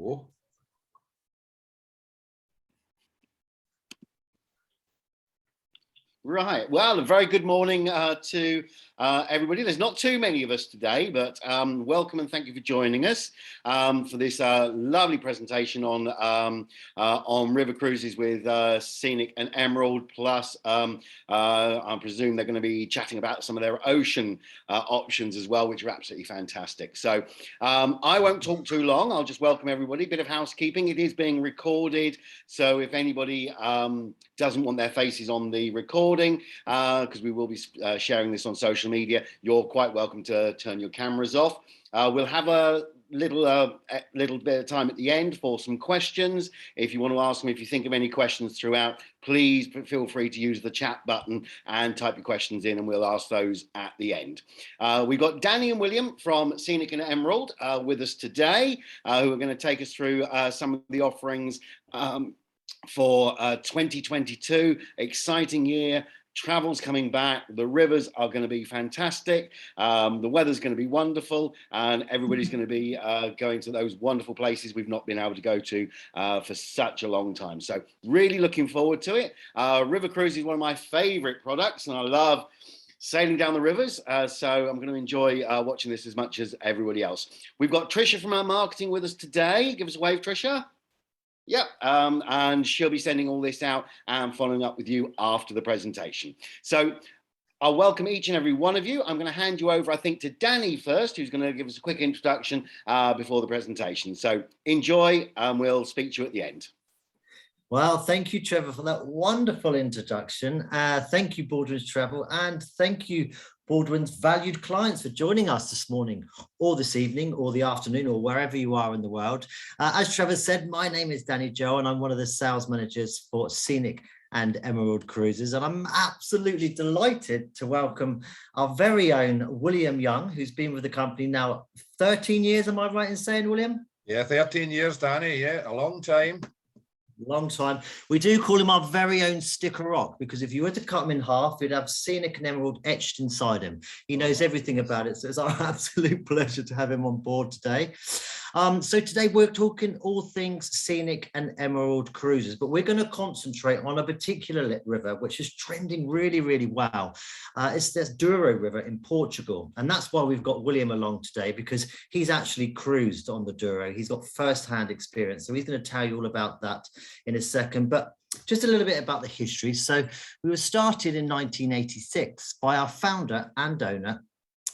Oh. Right. Well, a very good morning to everybody. There's not too many of us today, but welcome and thank you for joining us for this lovely presentation on river cruises with Scenic and Emerald. Plus, I presume they're going to be chatting about some of their ocean options as well, which are absolutely fantastic. So I won't talk too long. I'll just welcome everybody. Bit of housekeeping. It is being recorded, so if anybody doesn't want their faces on the recording, because we will be sharing this on social media, you're quite welcome to turn your cameras off. We'll have a little bit of time at the end for some questions. If you want to ask them, if you think of any questions throughout, please feel free to use the chat button and type your questions in, and we'll ask those at the end. We've got Danny and William from Scenic and Emerald with us today, who are going to take us through some of the offerings for 2022. Exciting year. Travel's coming back. The rivers are going to be fantastic. The weather's going to be wonderful, and everybody's going to be going to those wonderful places we've not been able to go to for such a long time. So really looking forward to it. River cruise is one of my favorite products, and I love sailing down the rivers, so I'm going to enjoy watching this as much as everybody else. We've got Trisha from our marketing with us today. Give us a wave, Trisha. Yep, and she'll be sending all this out and following up with you after the presentation. So I'll welcome each and every one of you. I'm going to hand you over, I think, to Danny first, who's going to give us a quick introduction before the presentation. So enjoy, and we'll speak to you at the end. Well, thank you, Trevor, for that wonderful introduction. Thank you, Baldwin's Travel, and thank you, Baldwin's valued clients, for joining us this morning or this evening or the afternoon or wherever you are in the world. As Trevor said, my name is Danny Joe, and I'm one of the sales managers for Scenic and Emerald Cruises, and I'm absolutely delighted to welcome our very own William Young, who's been with the company now 13 years. Am I right in saying, William? Yeah, 13 years, Danny. Yeah, a long time. Long time. We do call him our very own sticker rock, because if you were to cut him in half, you'd have Scenic and Emerald etched inside him. He knows everything about it, so it's our absolute pleasure to have him on board today. So today we're talking all things Scenic and Emerald Cruises, but we're going to concentrate on a particular river which is trending really, really well. It's this Douro River in Portugal, and that's why we've got William along today, because he's actually cruised on the Douro. He's got first-hand experience, so he's going to tell you all about that in a second. But just a little bit about the history. So we were started in 1986 by our founder and owner,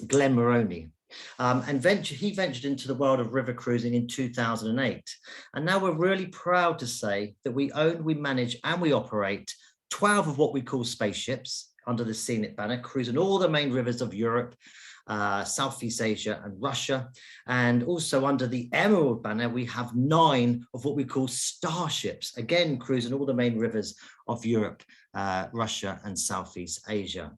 Glenn Moroney. He ventured into the world of river cruising in 2008. And now we're really proud to say that we own, we manage, and we operate 12 of what we call spaceships under the Scenic banner, cruising all the main rivers of Europe, Southeast Asia and Russia. And also under the Emerald banner, we have 9 of what we call starships, again, cruising all the main rivers of Europe, Russia and Southeast Asia.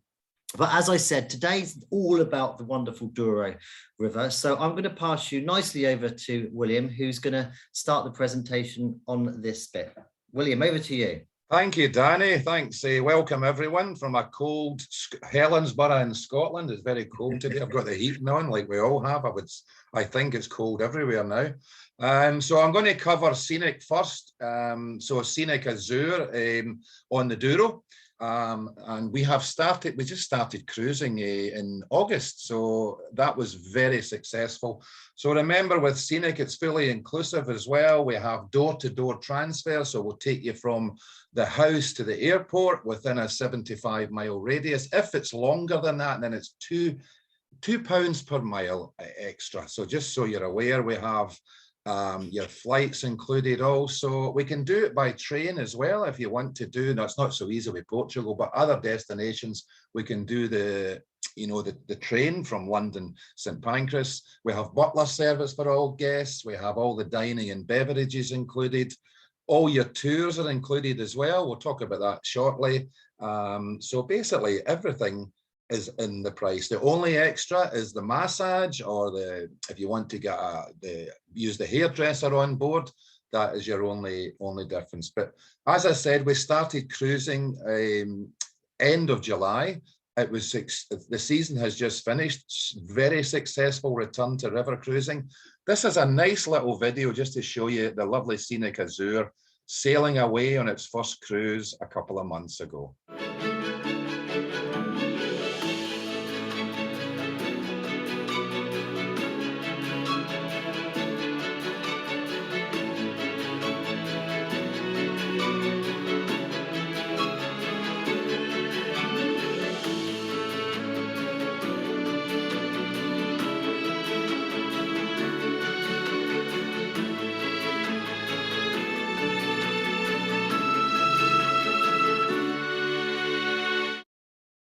But as I said, today's all about the wonderful Douro River. So I'm going to pass you nicely over to William, who's going to start the presentation on this bit. William, over to you. Thank you, Danny. Thanks. Welcome, everyone, from a cold Helensburgh in Scotland. It's very cold today. I've got the heating on, like we all have. I think it's cold everywhere now. So I'm going to cover Scenic first. So Scenic Azure on the Douro. And we just started cruising in August, so that was very successful. So remember, with Scenic, it's fully inclusive as well. We have door-to-door transfer, so we'll take you from the house to the airport within a 75-mile radius. If it's longer than that, then it's £2 per mile extra. So just so you're aware, we have your flights included also. We can do it by train as well if you want to do. That's not so easy with Portugal, but other destinations we can do the train from London St Pancras. We have butler service for all guests. We have all the dining and beverages included. All your tours are included as well. We'll talk about that shortly. So basically everything is in the price. The only extra is the massage, or if you want to get use the hairdresser on board, that is your only difference. But as I said, we started cruising end of July. It was the season has just finished. Very successful return to river cruising. This is a nice little video just to show you the lovely Scenic Azure sailing away on its first cruise a couple of months ago.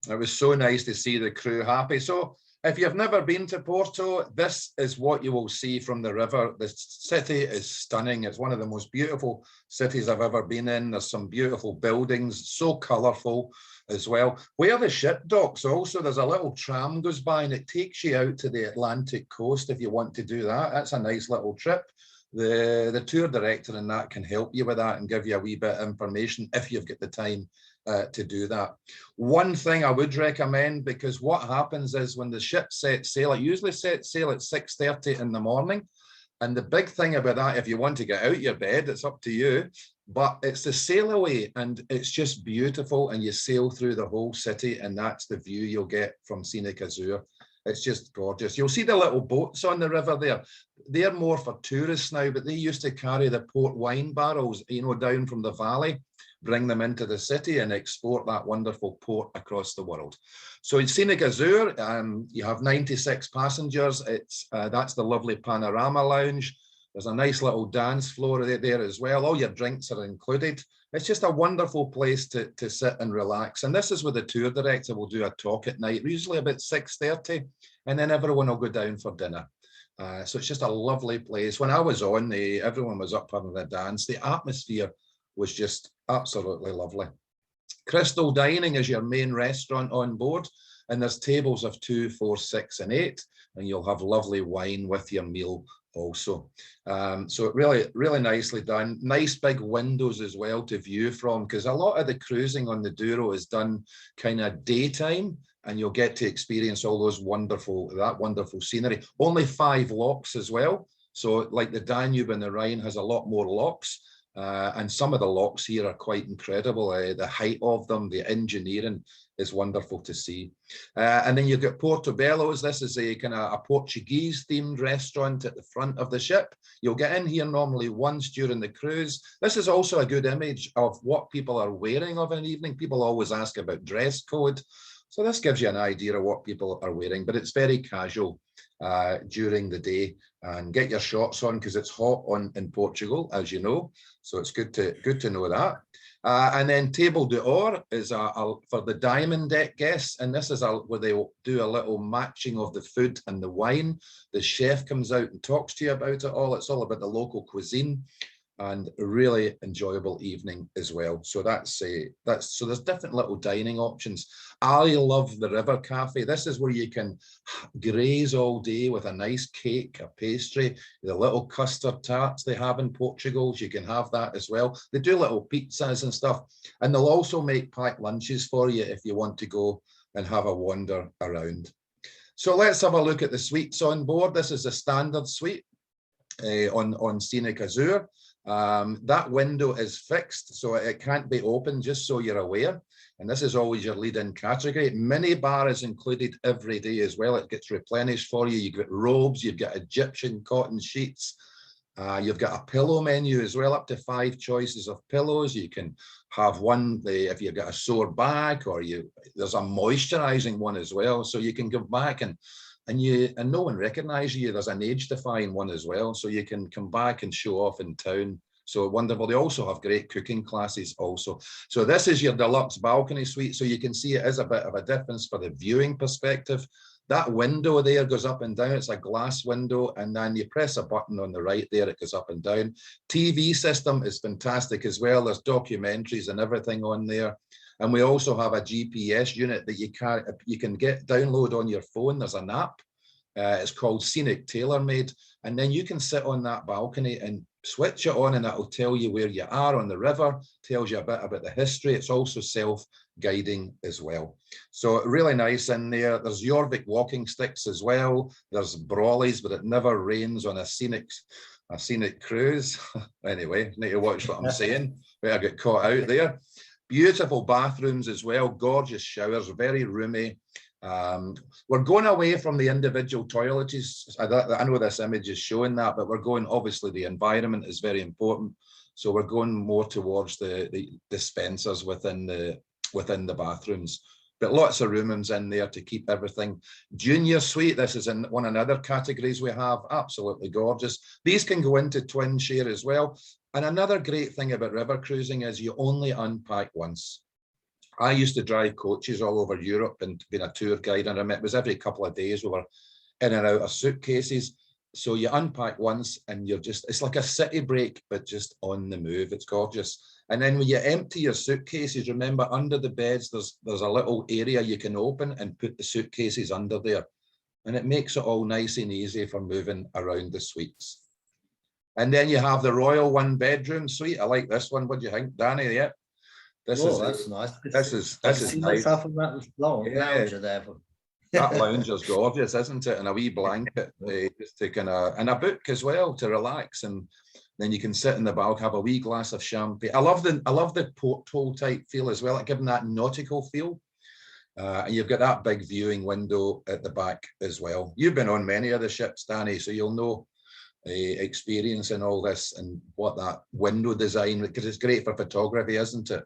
It was so nice to see the crew happy. So if you've never been to Porto, this is what you will see from the river. The city is stunning. It's one of the most beautiful cities I've ever been in. There's some beautiful buildings, so colourful as well. Where the ship docks also, there's a little tram goes by and it takes you out to the Atlantic coast if you want to do that. That's a nice little trip. The tour director and that can help you with that and give you a wee bit of information if you've got the time to do that. One thing I would recommend, because what happens is when the ship sets sail, it usually sets sail at 6:30 in the morning. And the big thing about that, if you want to get out your bed, it's up to you, but it's the sail away and it's just beautiful, and you sail through the whole city and that's the view you'll get from Scenic Azure. It's just gorgeous. You'll see the little boats on the river there. They're more for tourists now, but they used to carry the port wine barrels, you know, down from the valley, bring them into the city and export that wonderful port across the world. So in Scenic Azure, you have 96 passengers. That's the lovely panorama lounge. There's a nice little dance floor there as well. All your drinks are included. It's just a wonderful place to sit and relax. And this is where the tour director will do a talk at night, usually about 6:30, and then everyone will go down for dinner. So it's just a lovely place. When I was on, everyone was up having a dance. The atmosphere was just absolutely lovely. Crystal Dining is your main restaurant on board, and there's tables of 2, 4, 6, and 8, and you'll have lovely wine with your meal also. So really, really nicely done. Nice big windows as well to view from, because a lot of the cruising on the Douro is done kind of daytime, and you'll get to experience all those that wonderful scenery. Only 5 locks as well. So like the Danube and the Rhine has a lot more locks. And some of the locks here are quite incredible. The height of them, the engineering is wonderful to see. And then you've got Portobello's. This is a kind of a Portuguese themed restaurant at the front of the ship. You'll get in here normally once during the cruise. This is also a good image of what people are wearing of an evening. People always ask about dress code. So this gives you an idea of what people are wearing, but it's very casual during the day. And get your shorts on because it's hot in Portugal, as you know. So it's good to know that. And then Table d'Or is for the Diamond Deck guests, and this is where they do a little matching of the food and the wine. The chef comes out and talks to you about it all. It's all about the local cuisine, and a really enjoyable evening as well. So so there's different little dining options. I love the River Cafe. This is where you can graze all day with a nice cake, a pastry, the little custard tarts they have in Portugal. You can have that as well. They do little pizzas and stuff, and they'll also make packed lunches for you if you want to go and have a wander around. So let's have a look at the suites on board. This is a standard suite on Scenic Azure. That window is fixed, so it can't be opened, just so you're aware. And this is always your lead-in category. Mini bar is included every day as well. It gets replenished for you. You've got robes, you've got Egyptian cotton sheets. You've got a pillow menu as well, up to 5 choices of pillows. You can have one if you've got a sore back, or there's a moisturizing one as well. So you can go back and no one recognizes you. There's an age-defying one as well, so you can come back and show off in town. So wonderful. They also have great cooking classes also. So this is your deluxe balcony suite. So you can see it is a bit of a difference for the viewing perspective. That window there goes up and down. It's a glass window, and then you press a button on the right there, it goes up and down. TV system is fantastic as well. There's documentaries and everything on there. And we also have a GPS unit that you can download on your phone. There's an app It's called Scenic Tailor-Made. And then you can sit on that balcony and switch it on, and that'll tell you where you are on the river, tells you a bit about the history. It's also self-guiding as well. So really nice in there. There's Jorvik walking sticks as well. There's brollies, but it never rains on a scenic cruise. Anyway, need to watch what I'm saying. Better get caught out there. Beautiful bathrooms as well, gorgeous showers, very roomy. We're going away from the individual toiletries. I know this image is showing that, but we're going, obviously the environment is very important. So we're going more towards the dispensers within the bathrooms. But lots of rooms in there to keep everything. Junior suite, this is in one of the other categories we have, absolutely gorgeous. These can go into twin share as well. And another great thing about river cruising is you only unpack once. I used to drive coaches all over Europe and being a tour guide, and it was every couple of days we were in and out of suitcases. So you unpack once and you're just, it's like a city break, but just on the move. It's gorgeous. And then when you empty your suitcases, remember under the beds, there's a little area you can open and put the suitcases under there. And it makes it all nice and easy for moving around the suites. And then you have the Royal 1-bedroom suite. I like this one. What do you think, Danny? Yeah. That's nice. This is nice. That lounger there. That lounger's gorgeous, isn't it? And a wee blanket, just to kind of, and a book as well to relax. And then you can sit in the balcony, have a wee glass of champagne. I love the porthole type feel as well, like giving that nautical feel. And you've got that big viewing window at the back as well. You've been on many of the ships, Danny, so you'll know experience in all this and what that window design, because it's great for photography, isn't it?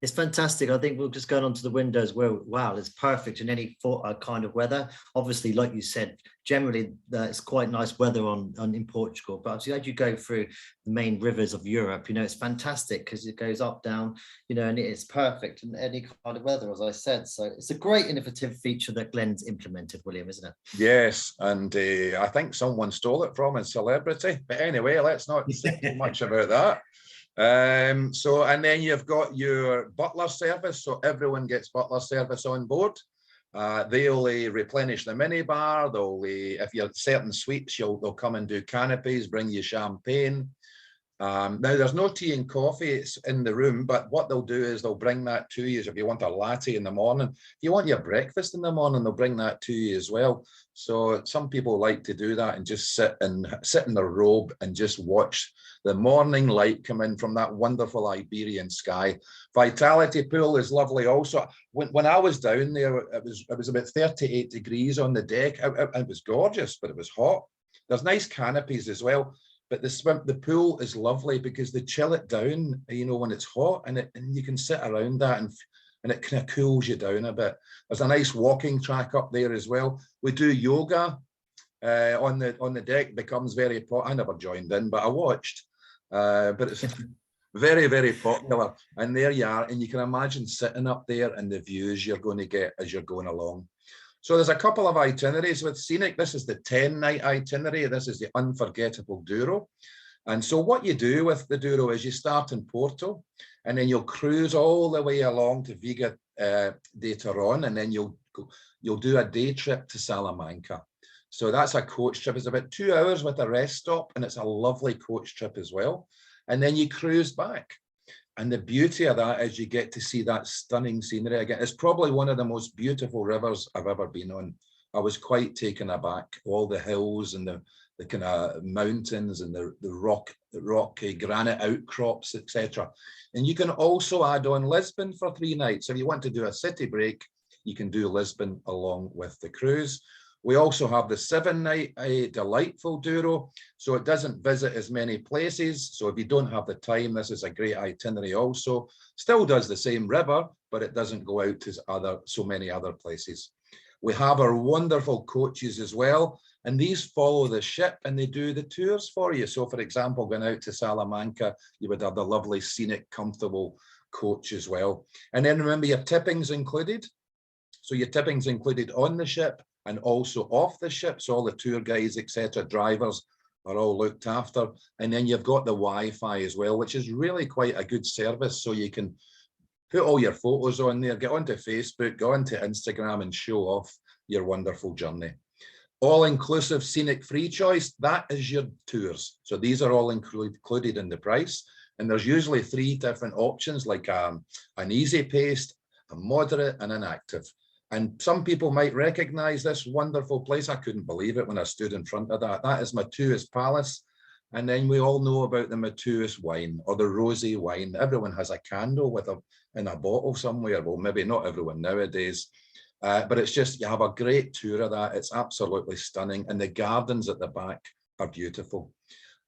It's fantastic. I think we'll just go onto the windows where, wow, it's perfect in any kind of weather. Obviously, like you said, generally it's quite nice weather in Portugal, but as you go through the main rivers of Europe, it's fantastic because it goes up, down, and it's perfect in any kind of weather, as I said. So it's a great innovative feature that Glenn's implemented, William, isn't it? Yes, and I think someone stole it from a celebrity. But anyway, let's not say too much about that. So, and then you've got your butler service, so everyone gets butler service on board. They'll replenish the minibar. They'll, if you're at certain suites, they'll come and do canopies, bring you champagne. Now there's no tea and coffee, it's in the room, but what they'll do is they'll bring that to you. So if you want a latte in the morning, if you want your breakfast in the morning, they'll bring that to you as well. So some people like to do that and just sit in their robe and just watch the morning light come in from that wonderful Iberian sky. Vitality pool is lovely also. When I was down there, it was about 38 degrees on the deck. It was gorgeous, but it was hot. There's nice canopies as well. But the pool is lovely because they chill it down, when it's hot, and you can sit around that and it kind of cools you down a bit. There's a nice walking track up there as well. We do yoga on the deck. It becomes very popular. I never joined in, but I watched. But it's very, very popular. And there you are. And you can imagine sitting up there and the views you're going to get as you're going along. So there's a couple of itineraries with Scenic. This is the 10-night itinerary. This is the unforgettable Douro. And so what you do with the Douro is you start in Porto, and then you'll cruise all the way along to Viga de Torrón, and then you'll do a day trip to Salamanca. So that's a coach trip. It's about 2 hours with a rest stop, and it's a lovely coach trip as well. And then you cruise back. And the beauty of that is you get to see that stunning scenery again. It's probably one of the most beautiful rivers I've ever been on. I was quite taken aback. All the hills and the kind of mountains and the rocky granite outcrops, etc. And you can also add on Lisbon for 3 nights. If you want to do a city break, you can do Lisbon along with the cruise. We also have the 7-night delightful Douro, so it doesn't visit as many places. So if you don't have the time, this is a great itinerary also. Still does the same river, but it doesn't go out to so many other places. We have our wonderful coaches as well, and these follow the ship and they do the tours for you. So for example, going out to Salamanca, you would have the lovely scenic, comfortable coach as well. And then remember, your tipping's included. So your tipping's included on the ship and also off the ship. So all the tour guides, etc., drivers are all looked after. And then you've got the Wi-Fi as well, which is really quite a good service. So you can put all your photos on there, get onto Facebook, go onto Instagram and show off your wonderful journey. All-inclusive scenic free choice, that is your tours. So these are all included in the price. And there's usually 3 different options, like an easy paced, a moderate, and an active. And some people might recognize this wonderful place. I couldn't believe it when I stood in front of that. That is Matuus Palace. And then we all know about the Matuus wine or the rosé wine. Everyone has a candle with in a bottle somewhere. Well, maybe not everyone nowadays. But it's just, you have a great tour of that. It's absolutely stunning. And the gardens at the back are beautiful.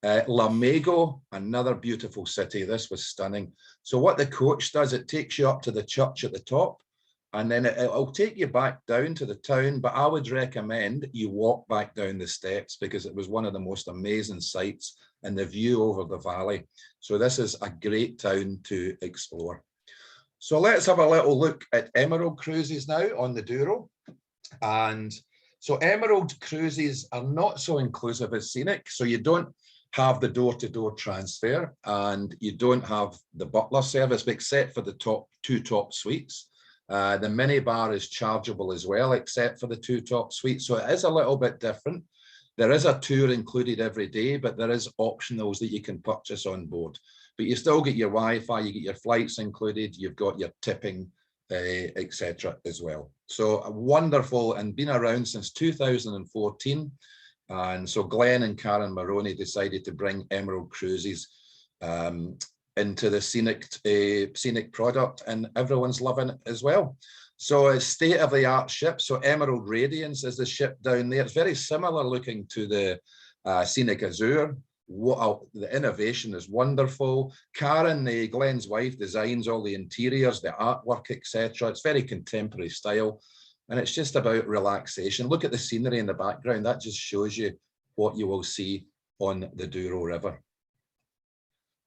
Lamego, another beautiful city. This was stunning. So what the coach does, it takes you up to the church at the top, and then it'll take you back down to the town. But I would recommend you walk back down the steps, because it was one of the most amazing sights, and the view over the valley. So this is a great town to explore. So let's have a little look at Emerald cruises now on the Douro. And so Emerald cruises are not so inclusive as Scenic. So you don't have the door-to-door transfer, and you don't have the butler service, except for the two top suites. The minibar is chargeable as well, except for the 2 top suites. So it is a little bit different. There is a tour included every day, but there is optionals that you can purchase on board. But you still get your Wi-Fi, you get your flights included, you've got your tipping, etc. as well. So wonderful, and been around since 2014. And so Glenn and Karen Maroney decided to bring Emerald Cruises into the Scenic product, and everyone's loving it as well. So it's state-of-the-art ship. So Emerald Radiance is the ship down there. It's very similar looking to the Scenic Azure. The innovation is wonderful. Karen, Glenn's wife, designs all the interiors, the artwork, etc. It's very contemporary style, and it's just about relaxation. Look at the scenery in the background. That just shows you what you will see on the Douro River.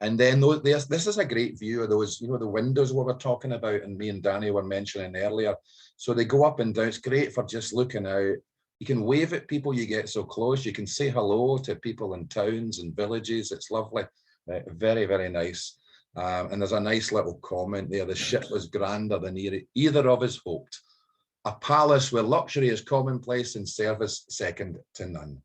And then this is a great view of those, the windows we were talking about, and me and Danny were mentioning earlier. So they go up and down. It's great for just looking out. You can wave at people, you get so close. You can say hello to people in towns and villages. It's lovely. Very, very nice. And there's a nice little comment there. The ship was grander than either of us hoped. A palace where luxury is commonplace and service second to none.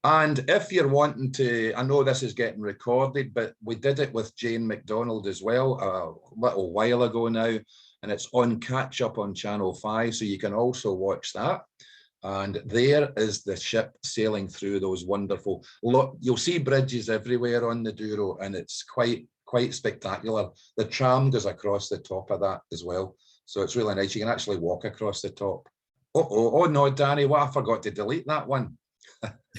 And if you're wanting to, I know this is getting recorded, but we did it with Jane McDonald as well a little while ago now, and it's on catch up on Channel 5, so you can also watch that. And there is the ship sailing through those wonderful, you'll see bridges everywhere on the Douro, and it's quite spectacular. The tram goes across the top of that as well, so it's really nice. You can actually walk across the top. Oh no, Danny, I forgot to delete that one.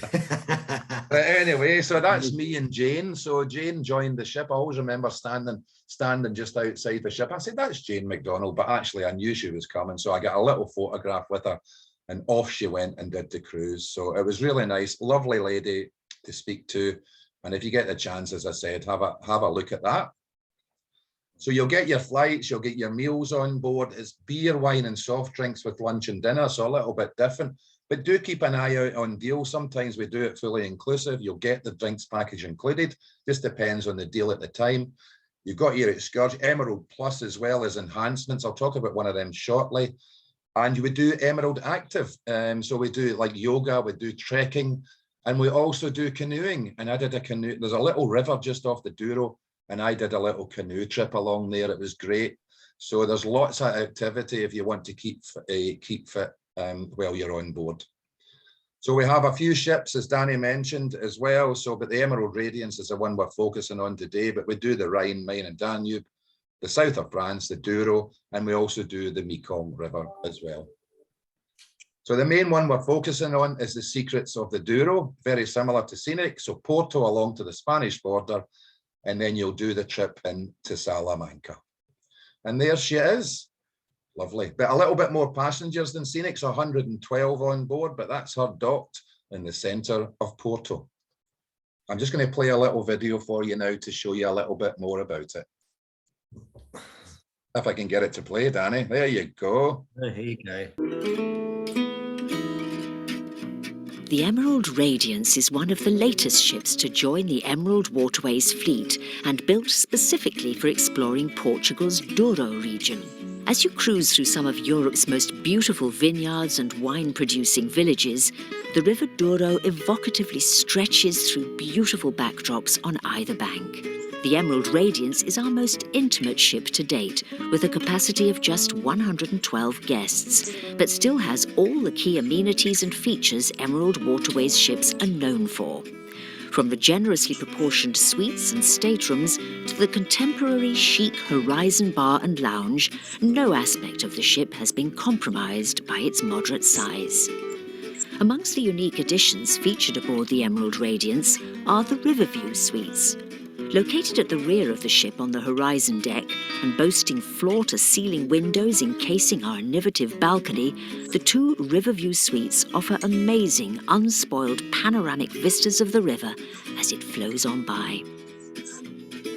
But anyway, so that's me and Jane. So Jane joined the ship. I always remember standing just outside the ship. I said, that's Jane McDonald, but actually I knew she was coming, so I got a little photograph with her, and off she went and did the cruise. So it was really nice, lovely lady to speak to. And if you get the chance, as I said, have a look at that. So you'll get your flights, you'll get your meals on board. It's beer, wine, and soft drinks with lunch and dinner, so a little bit different. But do keep an eye out on deals. Sometimes we do it fully inclusive. You'll get the drinks package included. Just depends on the deal at the time. You've got your excursion, Emerald Plus, as well as enhancements. I'll talk about one of them shortly. And you would do Emerald Active. So we do like yoga, we do trekking, and we also do canoeing. And I did a canoe. There's a little river just off the Douro, and I did a little canoe trip along there. It was great. So there's lots of activity if you want to keep fit while you're on board. So we have a few ships, as Danny mentioned as well. So, but the Emerald Radiance is the one we're focusing on today, but we do the Rhine, Main and Danube, the south of France, the Douro, and we also do the Mekong River as well. So the main one we're focusing on is the Secrets of the Douro, very similar to Scenic. So Porto along to the Spanish border, and then you'll do the trip into Salamanca. And there she is. Lovely, but a little bit more passengers than Scenic, so 112 on board, but that's her docked in the centre of Porto. I'm just going to play a little video for you now to show you a little bit more about it. If I can get it to play, Danny. There you go. There you go. The Emerald Radiance is one of the latest ships to join the Emerald Waterways fleet and built specifically for exploring Portugal's Douro region. As you cruise through some of Europe's most beautiful vineyards and wine-producing villages, the River Douro evocatively stretches through beautiful backdrops on either bank. The Emerald Radiance is our most intimate ship to date, with a capacity of just 112 guests, but still has all the key amenities and features Emerald Waterways ships are known for. From the generously proportioned suites and staterooms to the contemporary chic Horizon Bar and Lounge, no aspect of the ship has been compromised by its moderate size. Amongst the unique additions featured aboard the Emerald Radiance are the Riverview suites. Located at the rear of the ship on the horizon deck and boasting floor-to-ceiling windows encasing our innovative balcony, the two Riverview suites offer amazing, unspoiled panoramic vistas of the river as it flows on by.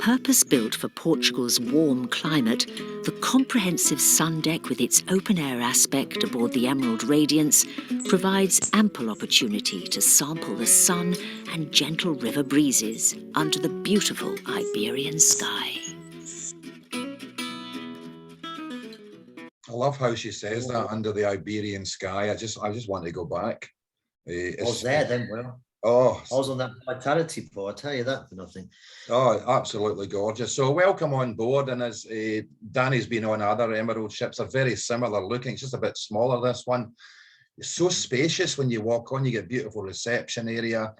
Purpose-built for Portugal's warm climate, the comprehensive sun deck with its open-air aspect aboard the Emerald Radiance provides ample opportunity to sample the sun and gentle river breezes under the beautiful Iberian sky. I love how she says that, under the Iberian sky. I just want to go back. I was there then, Will. Oh, I was on that Vitality boat, I tell you that for nothing. oh, absolutely gorgeous. So welcome on board. And as Danny's been on other Emerald ships, are very similar looking. It's just a bit smaller, this one. It's so spacious when you walk on. You get beautiful reception area,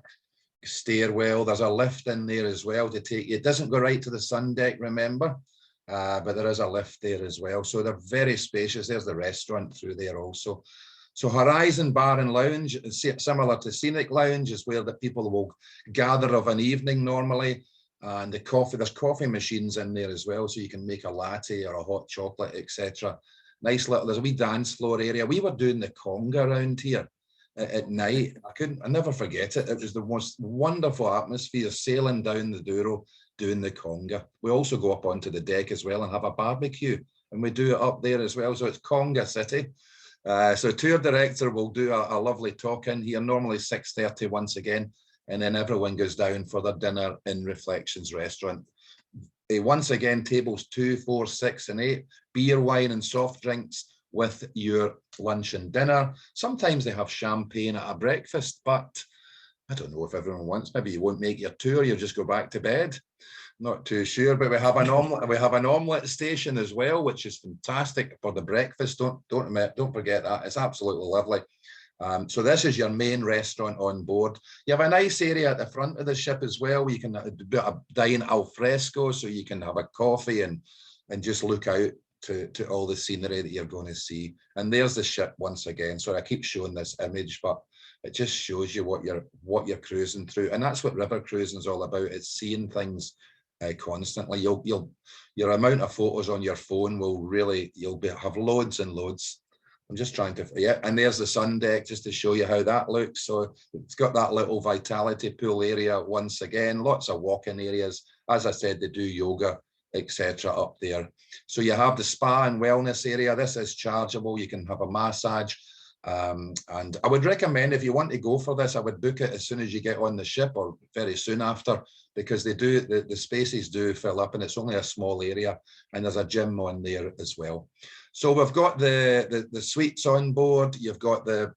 stairwell. There's a lift in there as well to take you. It doesn't go right to the sun deck, remember, but there is a lift there as well. So they're very spacious. There's the restaurant through there also. So Horizon Bar and Lounge, similar to Scenic Lounge, is where the people will gather of an evening normally. And there's coffee machines in there as well, so you can make a latte or a hot chocolate, etc. Nice little, there's a wee dance floor area. We were doing the conga around here at night. I never forget it. It was the most wonderful atmosphere, sailing down the Douro, doing the conga. We also go up onto the deck as well and have a barbecue, and we do it up there as well. So it's Conga City. So tour director will do a lovely talk in here, normally 6:30 once again, and then everyone goes down for their dinner in Reflections Restaurant. Once again, tables 2, 4, 6 and 8, beer, wine and soft drinks with your lunch and dinner. Sometimes they have champagne at a breakfast, but I don't know if everyone wants. Maybe you won't make your tour, you'll just go back to bed. Not too sure, but we have an omelette. We have an omelette station as well, which is fantastic for the breakfast. Don't forget that. It's absolutely lovely. So this is your main restaurant on board. You have a nice area at the front of the ship as well, where you can dine al fresco, so you can have a coffee and just look out to all the scenery that you're going to see. And there's the ship once again. So I keep showing this image, but it just shows you what you're cruising through, and that's what river cruising is all about. It's seeing things constantly. Your amount of photos on your phone will really, have loads and loads. I'm just trying to, yeah, and there's the sun deck just to show you how that looks. So it's got that little Vitality pool area once again, lots of walking areas. As I said, they do yoga, etc. up there. So you have the spa and wellness area. This is chargeable. You can have a massage. And I would recommend, if you want to go for this, I would book it as soon as you get on the ship or very soon after, because the spaces do fill up, and it's only a small area, and there's a gym on there as well. So we've got the suites on board. You've got the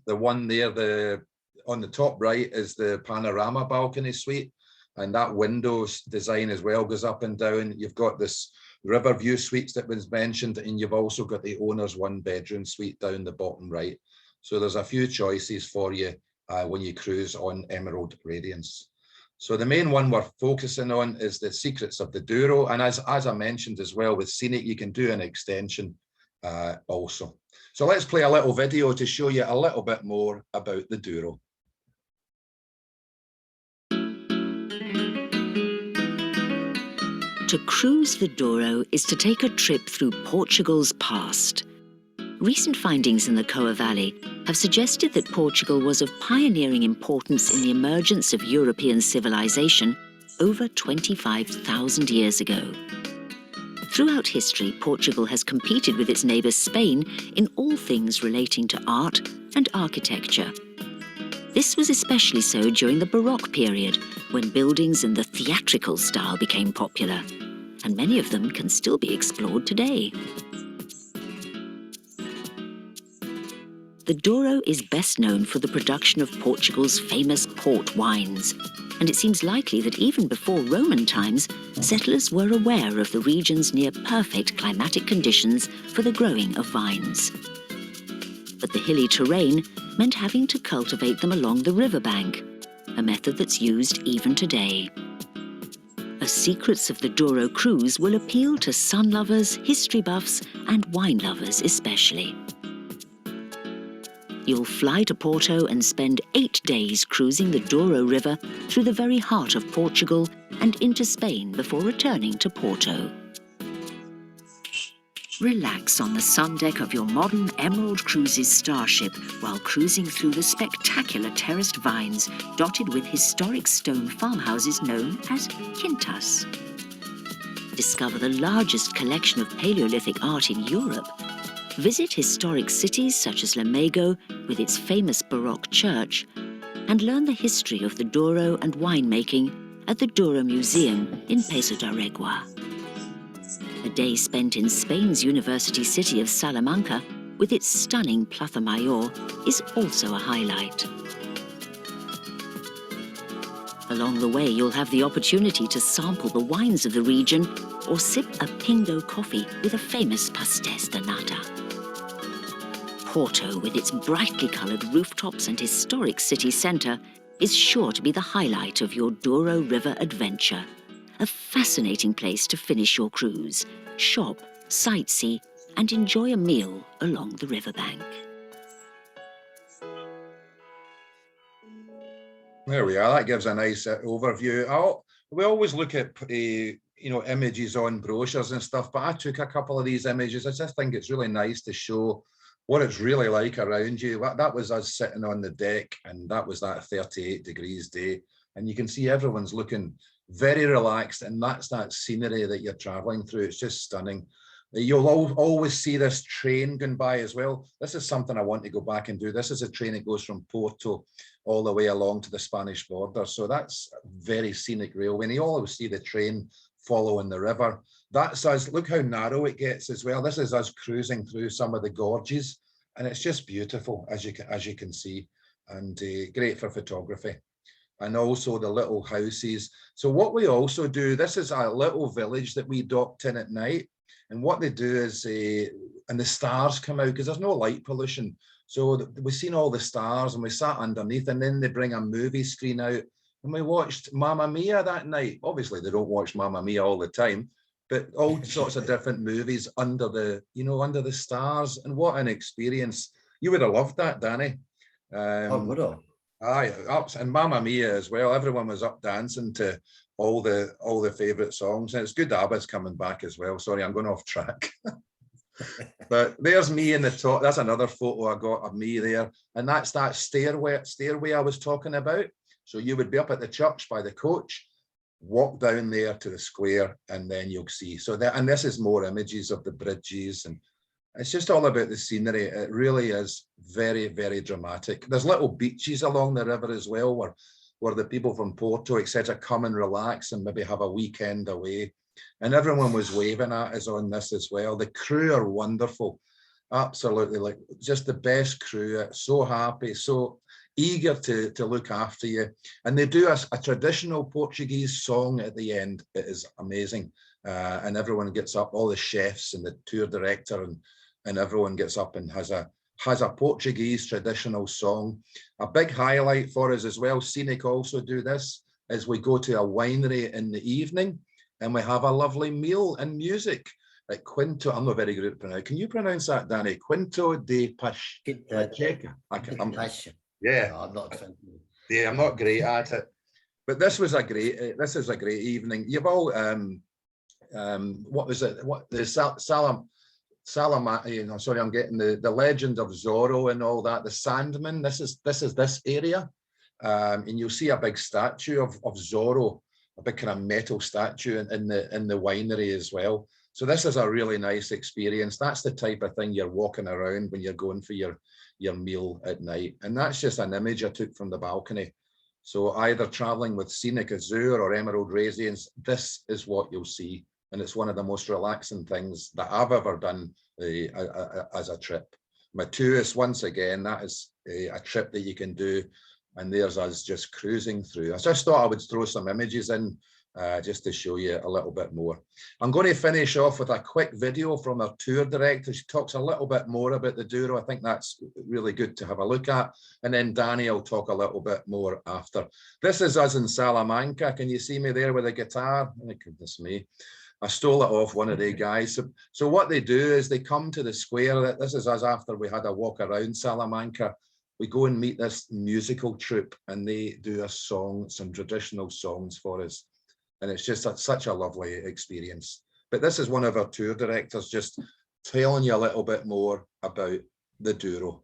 one there, on the top right is the panorama balcony suite, and that windows design as well goes up and down. You've got this Riverview suites that was mentioned, and you've also got the owner's 1-bedroom suite down the bottom right. So there's a few choices for you when you cruise on Emerald Radiance. So the main one we're focusing on is the Secrets of the Douro, and as I mentioned as well, with Scenic you can do an extension also. So let's play a little video to show you a little bit more about the Douro. To cruise the Douro is to take a trip through Portugal's past. Recent findings in the Coa Valley have suggested that Portugal was of pioneering importance in the emergence of European civilization over 25,000 years ago. Throughout history, Portugal has competed with its neighbour Spain in all things relating to art and architecture. This was especially so during the Baroque period, when buildings in the theatrical style became popular, and many of them can still be explored today. the Douro is best known for the production of Portugal's famous port wines, and it seems likely that even before Roman times, settlers were aware of the region's near-perfect climatic conditions for the growing of vines. But the hilly terrain meant having to cultivate them along the riverbank, a method that's used even today. A Secrets of the Douro cruise will appeal to sun lovers, history buffs, and wine lovers especially. You'll fly to Porto and spend 8 days cruising the Douro River through the very heart of Portugal and into Spain before returning to Porto. Relax on the sun deck of your modern Emerald Cruises Starship while cruising through the spectacular terraced vines dotted with historic stone farmhouses known as quintas. Discover the largest collection of Paleolithic art in Europe. Visit historic cities such as Lamego with its famous Baroque church, and learn the history of the Douro and winemaking at the Douro Museum in Peso da Regua. A day spent in Spain's university city of Salamanca with its stunning Plaza Mayor is also a highlight. Along the way, you'll have the opportunity to sample the wines of the region or sip a Pingo coffee with a famous pastéis de nata. Porto, with its brightly coloured rooftops and historic city centre, is sure to be the highlight of your Douro River adventure. A fascinating place to finish your cruise, shop, sightsee, and enjoy a meal along the riverbank. There we are. That gives a nice overview. We always look at images on brochures and stuff, but I took a couple of these images. I just think it's really nice to show what it's really like around you. That was us sitting on the deck, and that was that 38 degrees day. And you can see everyone's looking very relaxed, and that's that scenery that you're traveling through. It's just stunning. You'll always see this train going by as well. This is something I want to go back and do. This is a train that goes from Porto all the way along to the Spanish border. So that's very scenic railway. And you always see the train following the river. That's us. Look how narrow it gets as well. This is us cruising through some of the gorges, and it's just beautiful, as you can see, and great for photography. And also the little houses. So what we also do, this is a little village that we docked in at night. And what they do is, and the stars come out because there's no light pollution. So we've seen all the stars and we sat underneath, and then they bring a movie screen out and we watched Mamma Mia that night. Obviously they don't watch Mamma Mia all the time, but all sorts of different movies under the stars. And what an experience. You would have loved that, Danny. I would have. Aye, and Mamma Mia as well. Everyone was up dancing to all the favourite songs. And it's good ABBA's coming back as well. Sorry, I'm going off track. But there's me in the top. That's another photo I got of me there. And that's that stairway I was talking about. So you would be up at the church by the coach, walk down there to the square, and then you'll see. And this is more images of the bridges, and it's just all about the scenery. It really is very, very dramatic. There's little beaches along the river as well, where the people from Porto, etc., come and relax and maybe have a weekend away. And everyone was waving at us on this as well. The crew are wonderful. Absolutely, like just the best crew. So happy, so eager to look after you. And they do a traditional Portuguese song at the end. It is amazing. And everyone gets up, all the chefs and the tour director and everyone gets up and has a Portuguese traditional song. A big highlight for us as well, Scenic also do this, is we go to a winery in the evening and we have a lovely meal and music at Quinto. I'm not very good at pronouncing. Can you pronounce that, Danny? Quinto de Pacheca. Yeah. No, I'm not. Yeah, I'm not great at it. But this is a great evening. You've all what was it? What the sorry, I'm getting the legend of Zorro and all that. The Sandman. This is this area, and you'll see a big statue of Zorro, a big kind of metal statue in the winery as well. So this is a really nice experience. That's the type of thing you're walking around when you're going for your meal at night. And that's just an image I took from the balcony. So either traveling with Scenic Azure or Emerald Residences, this is what you'll see. And it's one of the most relaxing things that I've ever done as a trip. Matuus, once again, that is a trip that you can do. And there's us just cruising through. I just thought I would throw some images in just to show you a little bit more. I'm going to finish off with a quick video from our tour director. She talks a little bit more about the Douro. I think that's really good to have a look at. And then Danny will talk a little bit more after. This is us in Salamanca. Can you see me there with a guitar? Oh, goodness me. I stole it off one of the guys. So what they do is they come to the square. This is us after we had a walk around Salamanca. We go and meet this musical troupe and they do a song, some traditional songs for us. And it's just such a lovely experience. But this is one of our tour directors just telling you a little bit more about the Douro.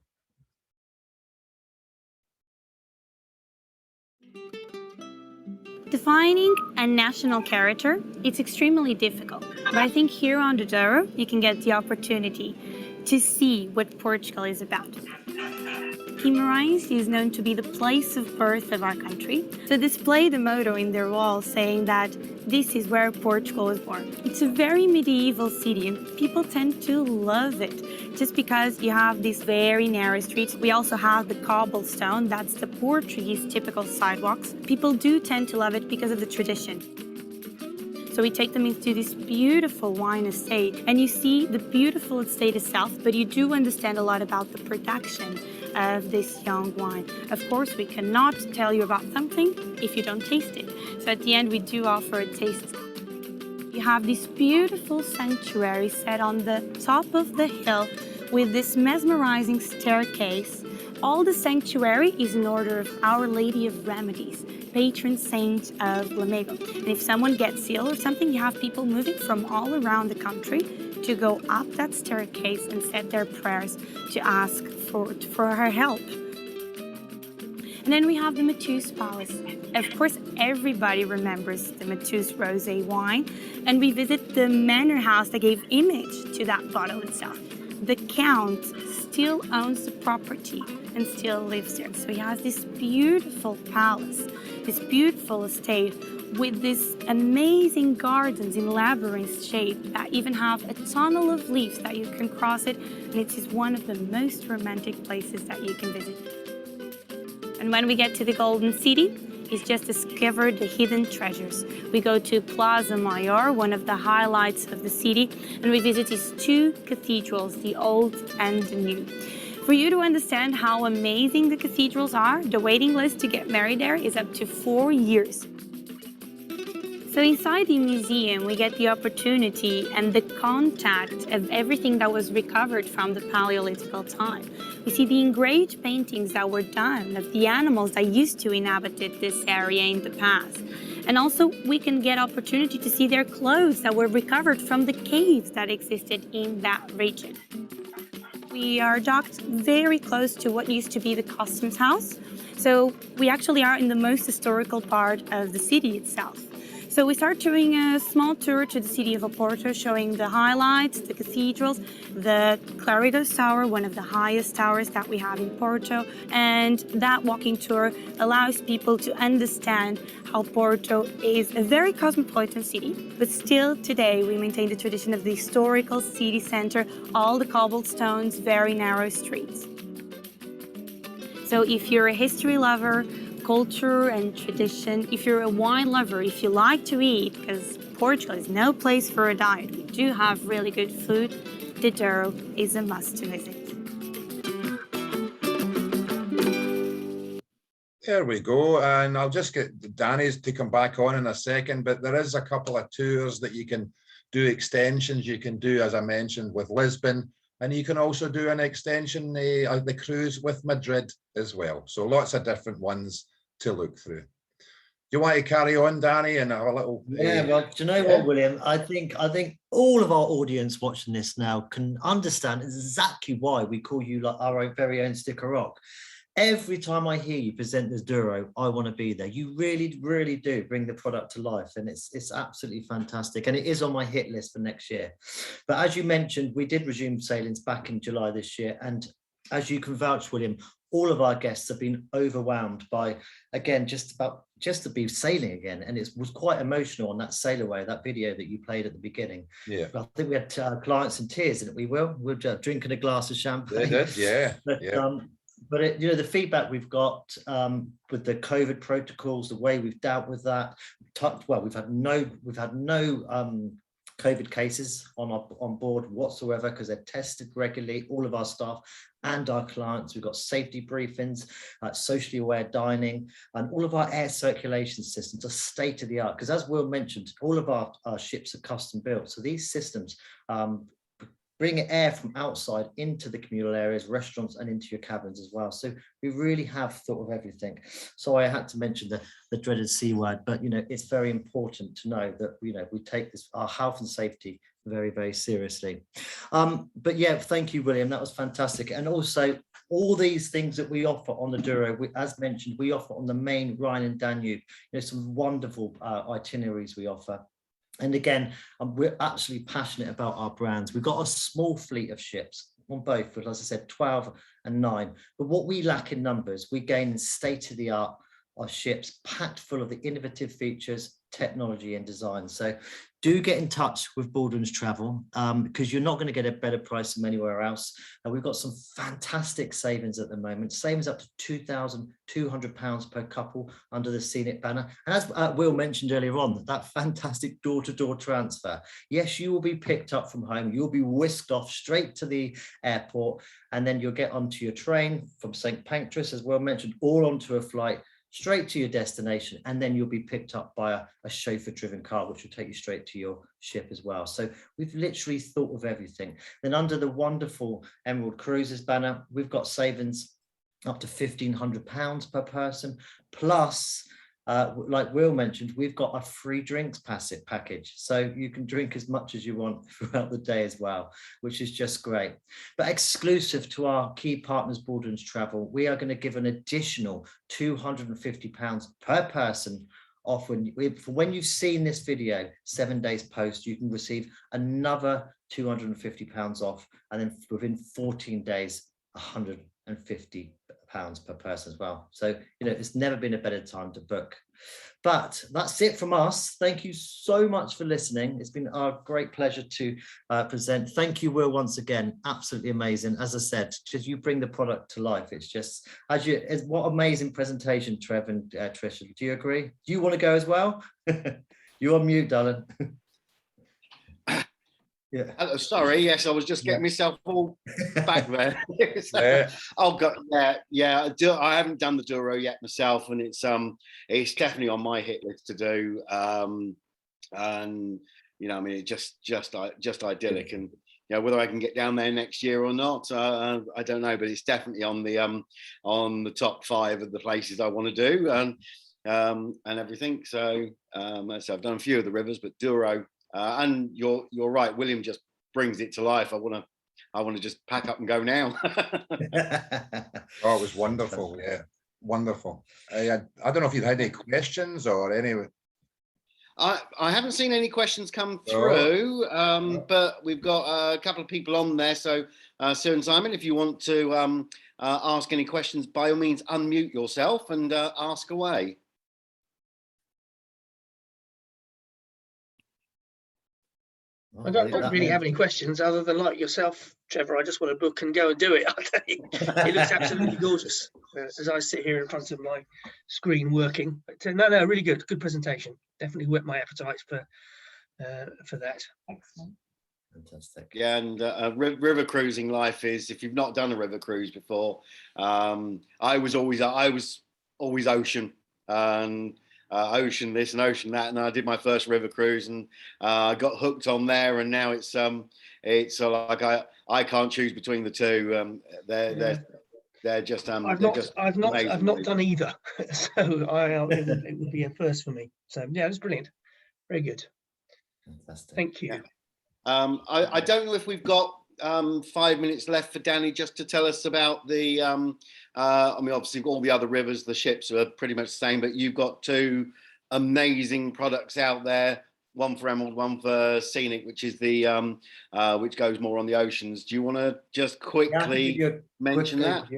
Defining a national character, it's extremely difficult. But I think here on the Douro, you can get the opportunity to see what Portugal is about. Guimarães is known to be the place of birth of our country. So display the motto in their walls saying that this is where Portugal was born. It's a very medieval city and people tend to love it just because you have these very narrow streets. We also have the cobblestone, that's the Portuguese typical sidewalks. People do tend to love it because of the tradition. So we take them into this beautiful wine estate and you see the beautiful estate itself, but you do understand a lot about the production of this young wine. Of course, we cannot tell you about something if you don't taste it. So at the end, we do offer a taste. You have this beautiful sanctuary set on the top of the hill with this mesmerizing staircase. All the sanctuary is in order of Our Lady of Remedies, patron saint of Lamego. And if someone gets ill or something, you have people moving from all around the country to go up that staircase and set their prayers to ask for her help. And then we have the Matuus Palace. Of course, everybody remembers the Matuus Rosé wine, and we visit the manor house that gave image to that bottle itself. The Count still owns the property and still lives there. So he has this beautiful palace, this beautiful estate with these amazing gardens in labyrinth shape that even have a tunnel of leaves that you can cross it, and it is one of the most romantic places that you can visit. And when we get to the Golden City, he's just discovered the hidden treasures. We go to Plaza Maior, one of the highlights of the city, and we visit his two cathedrals, the old and the new. For you to understand how amazing the cathedrals are, the waiting list to get married there is up to 4 years. So inside the museum, we get the opportunity and the contact of everything that was recovered from the Paleolithical time. We see the engraved paintings that were done of the animals that used to inhabit this area in the past. And also we can get opportunity to see their clothes that were recovered from the caves that existed in that region. We are docked very close to what used to be the customs house. So we actually are in the most historical part of the city itself. So we start doing a small tour to the city of Oporto, showing the highlights, the cathedrals, the Claridos Tower, one of the highest towers that we have in Porto. And that walking tour allows people to understand how Porto is a very cosmopolitan city, but still today we maintain the tradition of the historical city center, all the cobblestones, very narrow streets. So if you're a history lover, culture and tradition, if you're a wine lover, if you like to eat, because Portugal is no place for a diet, we do have really good food, the Douro is a must to visit. There we go, and I'll just get Danny's to come back on in a second, but there is a couple of tours that you can do, extensions you can do, as I mentioned, with Lisbon, and you can also do an extension, the cruise with Madrid as well. So lots of different ones to look through. Do you want to carry on, Danny, and have a little? Yeah, well, do you know what, William? I think all of our audience watching this now can understand exactly why we call you like our very own Sticker Rock. Every time I hear you present this Douro, I want to be there. You really, really do bring the product to life, and it's absolutely fantastic. And it is on my hit list for next year. But as you mentioned, we did resume sailings back in July this year, and as you can vouch, William, all of our guests have been overwhelmed by, again, just about just to be sailing again. And it was quite emotional on that sail away, that video that you played at the beginning. Yeah. I think we had clients in tears, didn't we, Will? We're drinking a glass of champagne. They did, yeah. But the feedback we've got with the COVID protocols, the way we've dealt with that, we've had no COVID cases on board whatsoever, because they're tested regularly, all of our staff and our clients. We've got safety briefings, socially aware dining, and all of our air circulation systems are state of the art, because as Will mentioned, all of our ships are custom built. So these systems bring air from outside into the communal areas, restaurants, and into your cabins as well. So we really have thought of everything. So I had to mention the dreaded C word, but it's very important to know that we take our health and safety very, very seriously. But yeah, thank you, William. That was fantastic. And also all these things that we offer on the Douro, as mentioned, we offer on the main Rhine and Danube. Some wonderful itineraries we offer. And again, we're absolutely passionate about our brands. We've got a small fleet of ships on both, as I said, 12 and 9. But what we lack in numbers, we gain in state-of-the-art ships packed full of the innovative features, technology and design. So do get in touch with Baldwin's Travel, because you're not going to get a better price than anywhere else. We've got some fantastic savings at the moment, savings up to £2,200 per couple under the Scenic banner. And as Will mentioned earlier on, that fantastic door-to-door transfer. Yes, you will be picked up from home. You'll be whisked off straight to the airport, and then you'll get onto your train from St. Pancras, as Will mentioned, or onto a flight straight to your destination, and then you'll be picked up by a chauffeur-driven car, which will take you straight to your ship as well. So we've literally thought of everything. Then under the wonderful Emerald Cruises banner, we've got savings up to £1,500 per person, plus like Will mentioned, we've got a free drinks package, so you can drink as much as you want throughout the day as well, which is just great. But exclusive to our key partners, Baldwin's Travel, we are going to give an additional £250 per person off. When you've seen this video 7 days post, you can receive another £250 off, and then within 14 days, £150 per person as well. So it's never been a better time to book. But that's it from us. Thank you so much for listening. It's been our great pleasure to present. Thank you, Will, once again. Absolutely amazing. As I said, just you bring the product to life. It's just what amazing presentation, Trev and Tricia. Do you agree? Do you want to go as well? You're on mute, darling. Yeah. Hello, sorry. Yes, I was just getting myself all back there. Yeah. Oh God, yeah. I haven't done the Douro yet myself, and it's definitely on my hit list to do. And I mean, it's just idyllic. And whether I can get down there next year or not, I don't know. But it's definitely on the top 5 of the places I want to do, and everything. So I've done a few of the rivers, but Douro. And you're right, William just brings it to life. I want to just pack up and go now. Oh, it was wonderful. Yeah, wonderful. I don't know if you've had any questions or anyway. I haven't seen any questions come through, but we've got a couple of people on there. So, Sue and Simon, if you want to ask any questions, by all means, unmute yourself and ask away. I don't really have any questions other than, like yourself, Trevor, I just want to book and go and do it. It looks absolutely gorgeous as I sit here in front of my screen working. But no, really good presentation. Definitely whet my appetite for that. Excellent. Fantastic. Yeah, and river cruising life is, if you've not done a river cruise before, I was always ocean, and ocean this and ocean that, and I did my first river cruise, and I got hooked on there, and now it's like I can't choose between the two. They're just I've not done either, so it would be a first for me. So yeah, it was brilliant, very good. Fantastic. Thank you. Yeah. I don't know if we've got 5 minutes left for Danny just to tell us about the I mean, obviously all the other rivers, the ships are pretty much the same, but you've got 2 amazing products out there, one for Emerald, one for Scenic, which is the which goes more on the oceans. Do you want to just quickly mention that?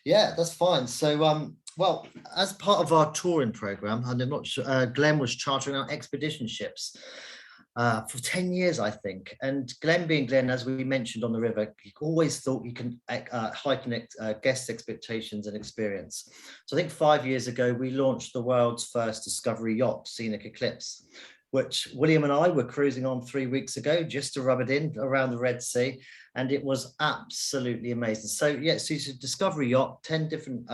Yeah, that's fine. So Well, as part of our touring program, and I'm not sure, Glenn was chartering out expedition ships for 10 years, I think. And Glenn being Glenn, as we mentioned on the river, he always thought you can heighten guest expectations and experience. So I think 5 years ago, we launched the world's first discovery yacht, Scenic Eclipse, which William and I were cruising on 3 weeks ago just to rub it in around the Red Sea. And it was absolutely amazing. So yes, it's a discovery yacht, 10 different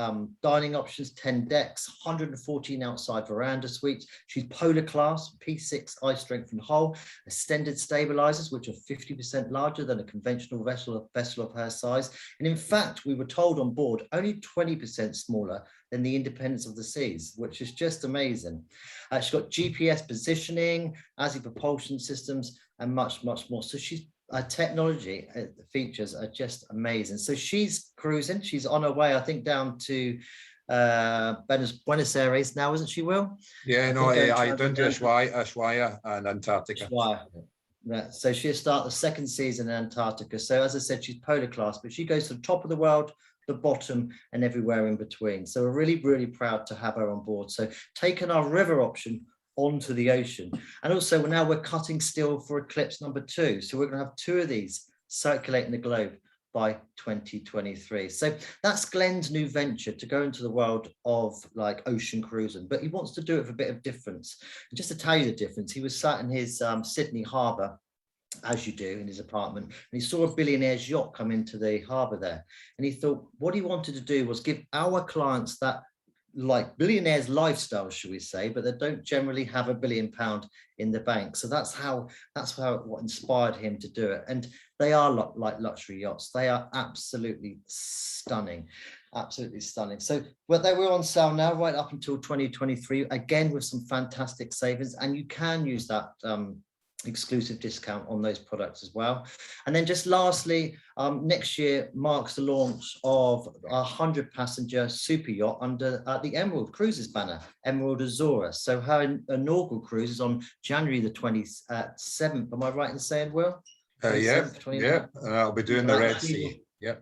dining options, 10 decks, 114 outside veranda suites. She's polar class, P6 ice strength and hull, extended stabilizers, which are 50% larger than a conventional vessel of her size. And in fact, we were told on board only 20% smaller than the Independence of the Seas, which is just amazing. She's got GPS positioning, ASI propulsion systems, and much, much more. So she's technology features are just amazing. So she's cruising. She's on her way, I think, down to Buenos Aires now, isn't she, Will? Yeah, no, I done to Ushuaia and Antarctica. Yeah, so she'll start the second season in Antarctica. So as I said, she's polar class, but she goes to the top of the world, the bottom, and everywhere in between. So we're really, really proud to have her on board. So taking our river option onto the ocean. And also now we're cutting steel for Eclipse number 2. So we're going to have 2 of these circulating the globe by 2023. So that's Glenn's new venture, to go into the world of like ocean cruising, but he wants to do it with a bit of difference. And just to tell you the difference, he was sat in his Sydney harbour, as you do, in his apartment, and he saw a billionaire's yacht come into the harbour there. And he thought what he wanted to do was give our clients that like billionaires lifestyle, should we say, but they don't generally have £1 billion in the bank. So that's what inspired him to do it. And they are like luxury yachts. They are absolutely stunning, absolutely stunning. So well, they were on sale now right up until 2023, again with some fantastic savings, and you can use that exclusive discount on those products as well. And then just lastly, next year marks the launch of a 100-passenger super yacht under the Emerald Cruises banner, Emerald Azura. So her inaugural cruise is on January the 27th. Am I right in saying, Will? Yeah, and I'll be doing the Red Sea. Yeah.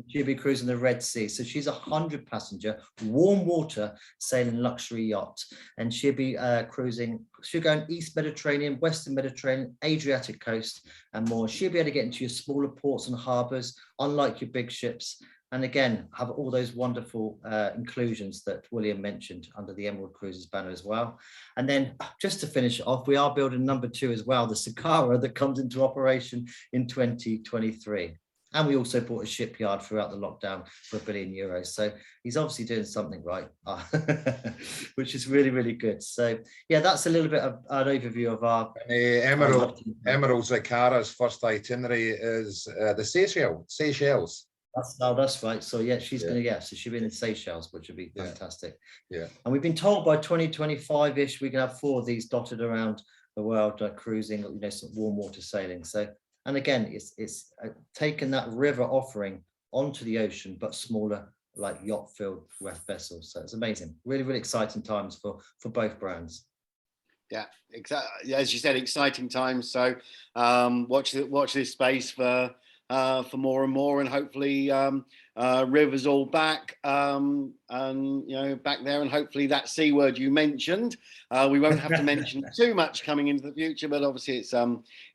She'll be cruising the Red Sea. So she's a 100-passenger, warm water sailing luxury yacht. And she'll be cruising, she'll go in East Mediterranean, Western Mediterranean, Adriatic coast, and more. She'll be able to get into your smaller ports and harbours, unlike your big ships. And again, have all those wonderful inclusions that William mentioned under the Emerald Cruises banner as well. And then just to finish off, we are building number 2 as well, the Sakara, that comes into operation in 2023. And we also bought a shipyard throughout the lockdown for €1 billion. So he's obviously doing something right, which is really, really good. So yeah, that's a little bit of an overview of our Emerald Sakara's first itinerary is the Seychelles. That's right. So yeah, she's so she'll be in the Seychelles, which would be fantastic. Yeah. And we've been told by 2025-ish, we can have 4 of these dotted around the world, cruising, some warm water sailing. So, and again, it's taken that river offering onto the ocean, but smaller, like yacht-filled vessels. So it's amazing. Really, really exciting times for both brands. Yeah, exactly. As you said, exciting times. So watch this space for more and more, and hopefully River's all back, and back there, and hopefully that C word you mentioned, we won't have to mention too much coming into the future, but obviously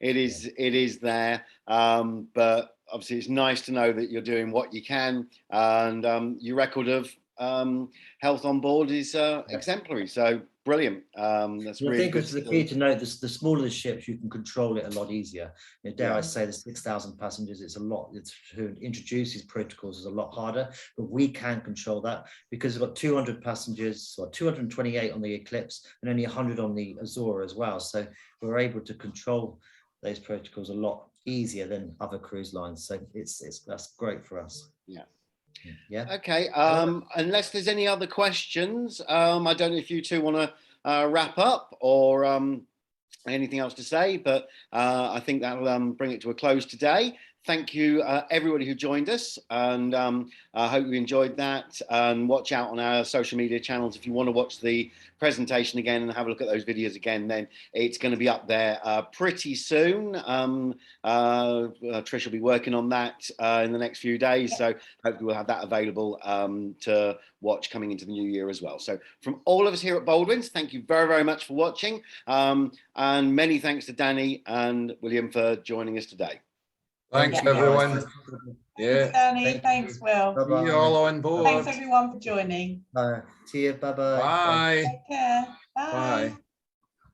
it is there, but obviously it's nice to know that you're doing what you can, and your record of health on board is exemplary. So brilliant. That's really I think good. it's the key to know this: the smaller the ships, you can control it a lot easier. Dare I say, the 6,000 passengers, it's a lot. To introduce these protocols is a lot harder, but we can control that because we've got 200 passengers, or 228 on the Eclipse, and only 100 on the Azura as well. So we're able to control those protocols a lot easier than other cruise lines. So that's great for us. Yeah. Yeah. Okay. Unless there's any other questions, I don't know if you two want to wrap up or anything else to say, but I think that'll bring it to a close today. thank you, everybody who joined us, and I hope you enjoyed that. And watch out on our social media channels if you want to watch the presentation again and have a look at those videos again. Then it's going to be up there pretty soon. Trish will be working on that in the next few days, so hopefully we'll have that available to watch coming into the new year as well. So from all of us here at Baldwin's, thank you very, very much for watching, and many thanks to Danny and William for joining us today. Thanks, you, guys. everyone. Yeah. Danny. Thanks, Will. See you all on board. Thanks, everyone, for joining. See you. Bye-bye. Bye. Take care. Bye.